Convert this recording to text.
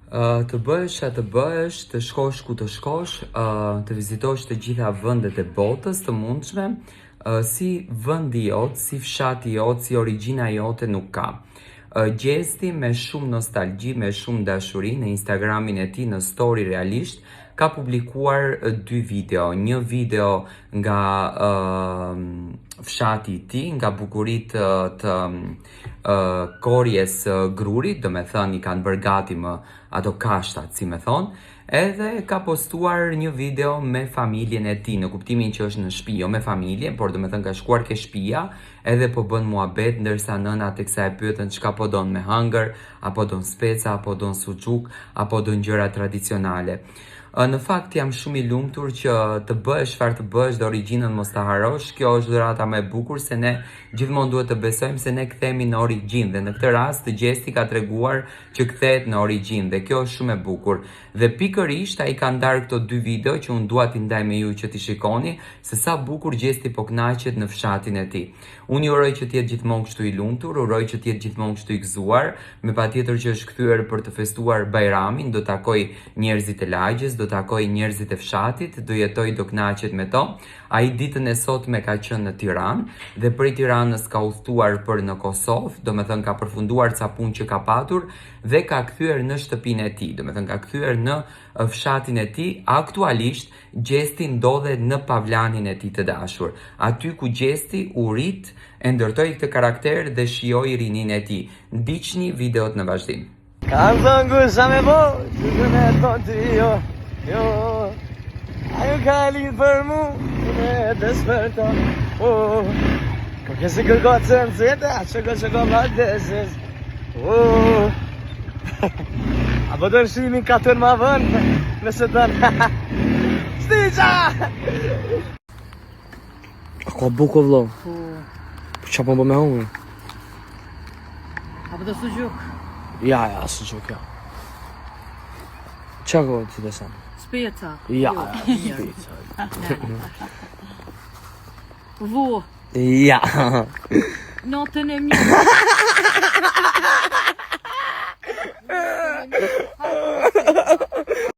Të bësh atë bësh, të shkosh ku të shkosh, të vizitosh të gjitha vendet e botës të mundshme, si vendi jot, si fshati jot, si origjina jote nuk ka. Gjesti me shumë nostalgji, me shumë dashuri në Instagramin e tij në story realisht ka publikuar 2 video, një video nga fshati i tij, nga bukuritë të korjes grurit, do me thënë i kanë bërë gati më ato kashtat, si me thonë, edhe ka postuar një video me familjen e tij, në kuptimin që është në shtëpi, jo me familjen, por do me thënë ka shkuar ke shtëpia, edhe po bën muhabet, ndërsa nëna teksa e pyetën çka po don me hëngër, apo don speca, apo don suxhuk, apo don gjëra tradicionale. Në fakt jam shumë i lumtur që të bësh çfarë të bësh dhe origjinën mos ta harosh. Kjo është dhurata më e bukur, se ne gjithmonë duhet të besojmë se ne kthehemi në origjinë, dhe në këtë rast Gjesti ka treguar që kthehet në origjinë dhe kjo është shumë e bukur. Dhe pikërisht ai ka ndarë këto 2 video që unë dua t'i ndaj me ju që t'i shikoni se sa bukur Gjesti po kënaqet në fshatin e tij. Unë uroj që të jetë gjithmonë kështu i lumtur, uroj që të jetë gjithmonë kështu i gëzuar, me patjetër që është kthyer për të festuar Bajramin, do takoj njerëzit e lagjes, do takoj njerëzit e fshatit, do jetoj, do kënaqet me to. Ai ditën e sotme ka qenë në Tiranë dhe prej Tiranës ka udhëtuar për në Kosovë, do me thënë ka përfunduar ca punë që ka patur dhe ka kthyer në shtëpinë e tij, do me thënë ka kthyer në fshatin e tij. Aktualisht Gjesti ndodhet në Pavlanin e tij të dashur, aty ku Gjesti u rit, e ndërtoi këtë karakter dhe shijoi rinin e tij. Ndiqni videot në vazhdim. Kam thënë sa me bo, që me thonë ti jo. Ajo ka lidh për mu, me desperton. Kërke si kërkot se më cete, që maldeses. Apo të nëshimi ka tërë ma vënë, nëse tënë. Stiqa! Ka buko vlo. Qa po me hongë? Apo të sugjuk? Ja, sugjuk, ja. Qa ko ti desam? Speca. Ja, speca. Vu. Ja. Notën e mirë.